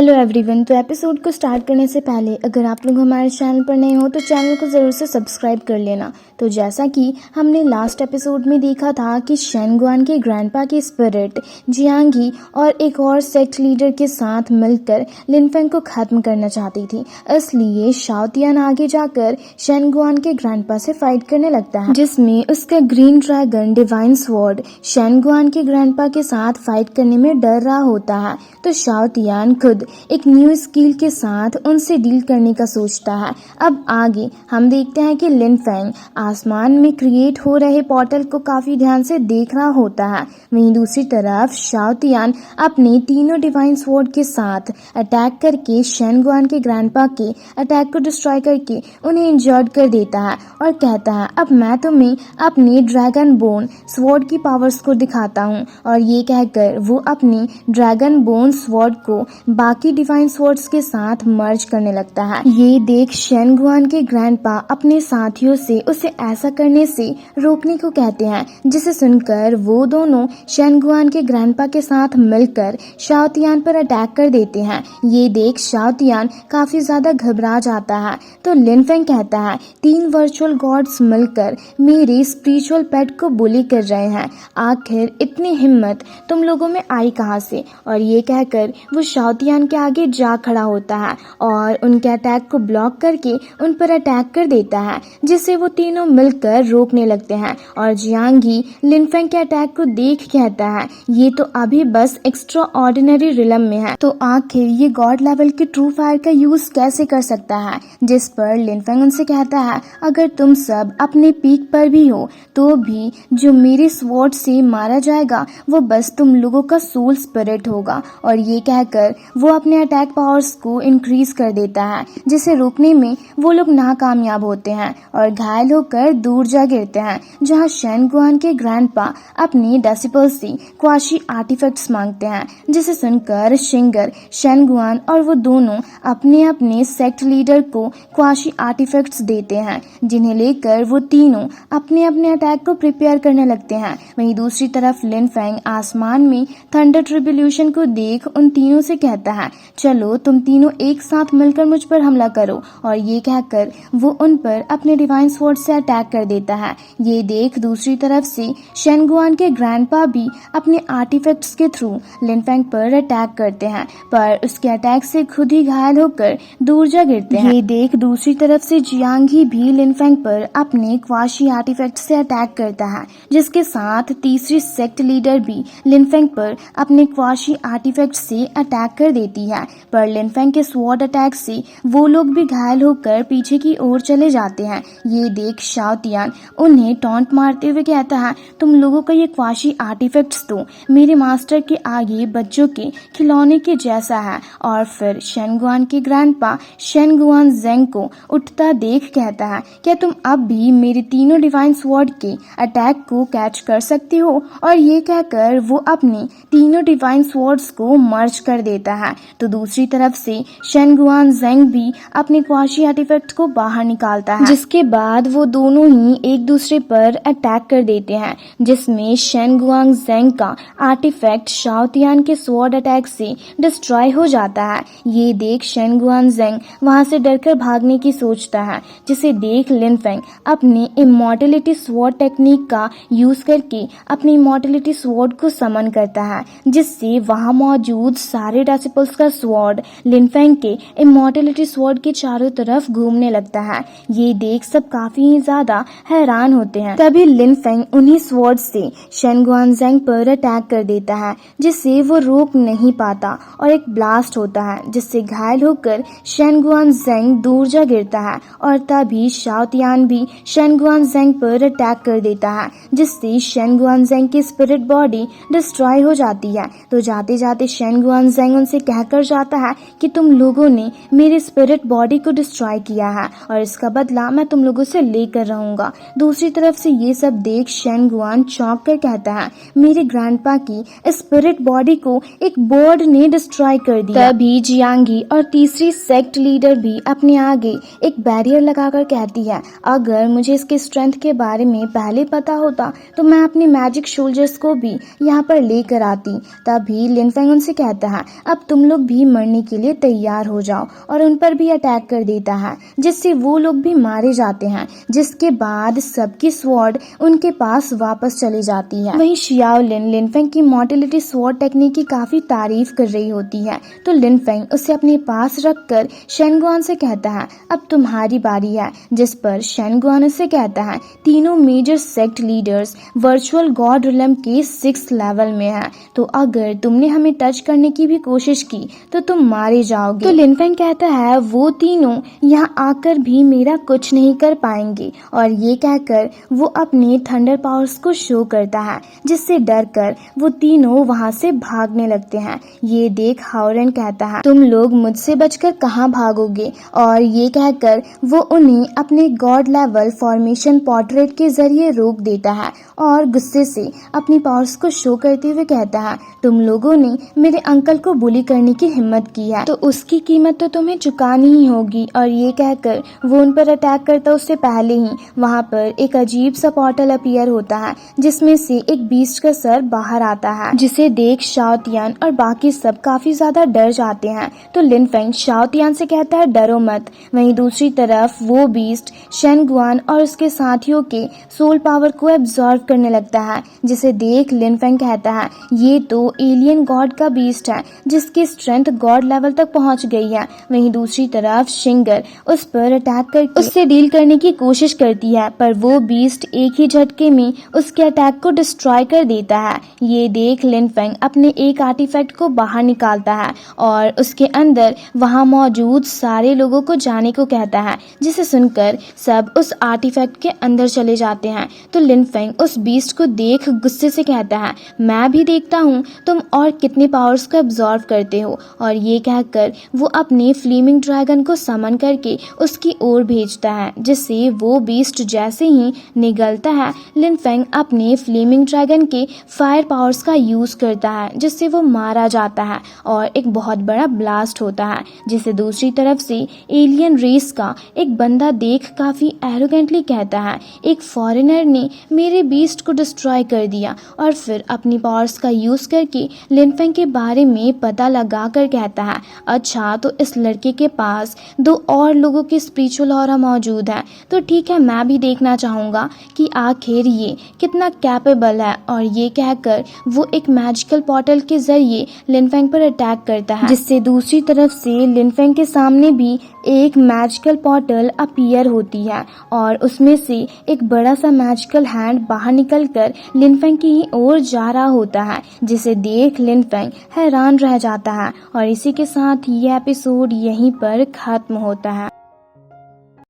Hello everyone. तो episode को start करने से पहले अगर आप लोग हमारे चैनल पर नए हो तो चैनल को ज़रूर से सब्सक्राइब कर लेना। तो जैसा कि हमने लास्ट एपिसोड में देखा था कि शेनगुआन के ग्रैंडपा की स्पिरिट जियांगी और एक और सेक्ट लीडर के साथ मिलकर लिनफेंग को ख़त्म करना चाहती थी, इसलिए शाओतियान आगे जाकर शेनगुआन के ग्रैंडपा से फाइट करने लगता है, जिसमें उसका ग्रीन ड्रैगन डिवाइन स्वॉर्ड शेनगुआन के ग्रैंडपा के साथ फाइट करने में डर रहा होता है। तो शाओतियान खुद एक न्यू स्किल के साथ उनसे डील करने का सोचता है। अब आगे हम देखते हैं कि लिनफेंग आसमान में क्रिएट हो रहे पोर्टल को काफी ध्यान से देख रहा होता है। वहीं दूसरी तरफ शाओतियान अपने तीनों डिवाइन स्वॉर्ड के साथ अटैक करके शेनगुआन के ग्रैंडपा के अटैक को डिस्ट्रॉय करके उन्हें इंजर्ड कर देता है और कहता है अब मैं तुम्हें अपने ड्रैगन बोन स्वॉर्ड की पावर्स को दिखाता हूँ। और ये कहकर वो अपनी ड्रैगन बोन स्वॉर्ड को बाकी डिवाइन स्वॉर्ड्स के साथ मर्ज करने लगता है। ये देख शेनगुआन के ग्रैंडपा अपने साथियों से उसे ऐसा करने से रोकने को कहते हैं, जिसे सुनकर वो दोनों शेनगुआन के ग्रैंडपा के साथ मिलकर शाओतियान पर अटैक कर देते हैं। ये देख शाओतियान काफी ज्यादा घबरा जाता है। तो लिनफेंग कहता है 3 वर्चुअल गॉड्स मिलकर मेरे स्पिरिचुअल पेट को बुली कर रहे हैं, आखिर इतनी हिम्मत तुम लोगों में आई कहाँ से। और ये कहकर वो शाओतियान के आगे जा खड़ा होता है और उनके अटैक को ब्लॉक करके उन पर अटैक कर देता है, जिसे वो तीनों मिलकर रोकने लगते हैं। और जियांगी लिनफेंग के अटैक को देख कहता है ये तो अभी बस एक्स्ट्रा ऑर्डिनरी रिलम में है, तो आखिर ये गॉड लेवल के ट्रू फायर का यूज कैसे कर सकता है। जिस पर लिनफेंग उनसे कहता है अगर तुम सब अपने पीक पर भी हो तो भी जो मेरे स्वॉर्ड से मारा जाएगा वो बस तुम लोगों का सोल स्पिरिट होगा। और ये कहकर वो अपने अटैक पावर्स को इंक्रीज कर देता है, जिसे रोकने में वो लोग नाकामयाब होते हैं और घायल होकर दूर जा गिरते हैं, जहां शेनगुआन के ग्रैंडपा अपनी डेसिपल से क्वाशी आर्टिफैक्ट्स मांगते हैं, जिसे सुनकर शिंगर शेनगुआन और वो दोनों अपने अपने सेक्ट लीडर को क्वाशी आर्टिफैक्ट्स देते हैं, जिन्हें लेकर वो तीनों अपने अपने अटैक को प्रिपेयर करने लगते हैं। वहीं दूसरी तरफ लिनफेंग आसमान में थंडर ट्रिब्यूलेशन को देख उन तीनों से कहता है चलो तुम तीनों एक साथ मिलकर मुझ पर हमला करो। और ये कहकर वो उन पर अपने डिवाइन स्वॉर्ड से अटैक कर देता है। ये देख दूसरी तरफ से शेनगुआन के ग्रैंडपा भी अपने आर्टिफैक्ट्स के थ्रू लिनफेंग पर अटैक करते हैं, पर उसके अटैक से खुद ही घायल होकर दूर जा गिरते हैं। ये देख दूसरी तरफ से जियांगी भी लिनफेंग पर अपने क्वाशी आर्टिफैक्ट से अटैक करता है, जिसके साथ तीसरी सेक्ट लीडर भी लिनफेंग पर अपने क्वाशी आर्टिफैक्ट से अटैक कर देती है। पर लिनफेंग के स्वॉर्ड अटैक से वो लोग भी घायल होकर पीछे की ओर चले जाते हैं। ये देख शाओतियान उन्हें टॉन्ट मारते हुए कहता है तुम लोगों का ये क्वाशी आर्टिफैक्ट्स तो मेरे मास्टर के आगे बच्चों के खिलौने के जैसा है। और फिर शेनगुआन के ग्रैंडपा शेनगुआन जेंग को उठता देख कहता है क्या तुम अब भी मेरे तीनों डिवाइन स्वॉर्ड के अटैक को कैच कर सकती हो। और ये कहकर वो अपने तीनों डिवाइन स्वॉर्ड्स को मर्ज कर देता है। तो दूसरी तरफ से शेनगुआन जेंग भी अपने क्वाशी आर्टिफैक्ट को बाहर निकालता है, जिसके बाद वो दोनों ही एक दूसरे पर अटैक कर देते हैं, जिसमें शेनगुआन जेंग का आर्टिफैक्ट शाओतियान के स्वॉर्ड अटैक से डिस्ट्रॉय हो जाता है। ये देख शेनगुआन जेंग वहां से डरकर भागने की सोचता है, जिसे देख लिनफेंग अपनी इमॉर्टलिटी स्वॉर्ड टेक्निक का यूज करके अपनी इमॉर्टलिटी स्वॉर्ड को समन करता है, जिससे वहां मौजूद सारे डेसिपल्स का स्वॉर्ड लिनफेंग के इमॉर्टलिटी स्वॉर्ड के चारों तरफ घूमने लगता है। ये देख सब काफी ही ज्यादा हैरान होते हैं। तभी लिनफेंग उन्हीं स्वॉर्ड से शेनगुआन जेंग पर अटैक कर देता है, जिसे वो रोक नहीं पाता और एक ब्लास्ट होता है, जिससे घायल होकर शेनगुआन जेंग दूर जा गिरता है। और तभी शाओतियान भी शेनगुआन जेंग पर अटैक कर देता है, जिससे शेनगुआन जेंग की स्पिरिट बॉडी डिस्ट्रॉय हो जाती है। तो जाते जाते शेनगुआन जेंग उनसे कहकर जाता है कि तुम लोगों ने मेरी स्पिरिट बॉडी को डिस्ट्रॉय किया है और इसका बदला मैं तुम लोगों से लेकर रहूंगा। दूसरी तरफ से ये सब देख शेनगुआन चौंक कर कहता है मेरे ग्रैंडपा की स्पिरिट बॉडी को एक बर्ड ने डिस्ट्रॉय कर दिया। तभी जियांगी और तीसरी सेक्ट लीडर भी अपने आगे एक बैरियर लगाकर कहती है अगर मुझे इसके स्ट्रेंथ के बारे में पहले पता होता तो मैं अपने मैजिक सोल्जर्स को भी यहाँ पर लेकर आती। तभी लिनफेंग उनसे कहता है अब तुम लोग भी मरने के लिए तैयार हो जाओ और उन पर भी अटैक कर देता है, जिससे वो लोग भी मारे जाते हैं। जिसके बाद सबकी स्वॉर्ड उनके पास वापस चली जाती है। वहीं शियाओ लिन लिनफेंग की मॉर्टिलिटी स्वॉर्ड टेक्निक की काफी तारीफ कर रही होती है, तो लिनफेंग उसे अपने पास रखकर शेनगुआन से कहता है अब तुम्हारी बारी है। जिस पर शेनगुआन उसे कहता है तीनों major sect leaders virtual god realm के 6th लेवल में है, तो अगर तुमने हमें टच करने की भी कोशिश की तो तुम मारे जाओगे। तो लिनफेंग कहता है वो तीनों यहाँ आकर भी मेरा कुछ नहीं कर पाएंगे, और ये कहकर वो अपने थंडर पावर्स को शो करता है, जिससे डरकर वो तीनों वहाँ से भागने लगते हैं। ये देख हाओरेन कहता है तुम लोग मुझसे बचकर कहाँ भागोगे, और ये कहकर वो उन्हें अपने गॉड लेवल फॉर्मेशन पोर्ट्रेट के जरिए रोक देता है और गुस्से से अपनी पावर्स को शो करते हुए कहता है तुम लोगों ने मेरे अंकल को बुली करने की हिम्मत की है तो उसकी कीमत तो तुम्हें चुकानी ही होगी। और ये कहकर वो उन पर अटैक करता उससे पहले ही वहाँ पर एक अजीब सा पोर्टल अपीयर होता है, जिसमें से एक बीस्ट का सर बाहर आता है, जिसे देख शाओ तियान और बाकी सब काफी ज्यादा डर जाते हैं। तो लिनफेंग शाओ तियान से कहता है डरो मत। वहीं दूसरी तरफ वो बीस्ट शेनगुआन और उसके साथियों के सोल पावर को एब्जॉर्व करने लगता है, जिसे देख लिनफेंग कहता है ये तो एलियन गॉड का बीस्ट है जिसकी स्ट्रेंथ गॉड लेवल तक पहुंच गई है। वहीं दूसरी तरफ शिंगर उस पर अटैक करके उससे डील करने की कोशिश करती है, पर वो बीस्ट एक ही झटके में उसके अटैक को डिस्ट्रॉय कर देता है। ये देख लिनफेंग अपने एक आर्टिफैक्ट को बाहर निकालता है और उसके अंदर वहां मौजूद सारे लोगों को जाने को कहता है, जिसे सुनकर सब उस आर्टिफैक्ट के अंदर चले जाते हैं। तो लिनफेंग उस बीस्ट को देख गुस्से से कहता है मैं भी देखता हूँ तुम और कितने पावर्स को एब्जॉर्व करते हो, और ये कहकर वो अपने फ्लेमिंग ड्रैगन को समन करके उसकी ओर भेजता है, जिससे वो बीस्ट जैसे ही निगलता है लिनफेंग अपने फ्लेमिंग ड्रैगन के फायर पावर्स का यूज करता है, जिससे वो मारा जाता है और एक बहुत बड़ा ब्लास्ट होता है, जिसे दूसरी तरफ से एलियन रेस का एक बंदा देख काफी एरोगेंटली कहता है एक फॉरेनर ने मेरे बीस्ट को डिस्ट्रॉय कर दिया, और फिर अपनी पावर्स का यूज करके लिनफेंग के बारे में पता लगा कर कहता है अच्छा तो इस लड़के के पास 2 और लोगों की स्पिरिचुअल ऑरा मौजूद है, तो ठीक है मैं भी देखना चाहूंगा कि आखिर ये कितना कैपेबल है। और ये कहकर वो एक मैजिकल पोर्टल के जरिए लिनफेंग पर अटैक करता है, जिससे दूसरी तरफ से लिनफेंग के सामने भी एक मैजिकल पोर्टल अपीयर होती है और उसमें से एक बड़ा सा मैजिकल हैंड बाहर निकलकर लिनफेंग की ही ओर जा रहा होता है, जिसे देख लिनफेंग हैरान रह जाता है। और इसी के साथ ये एपिसोड यहीं पर खत्म होता है।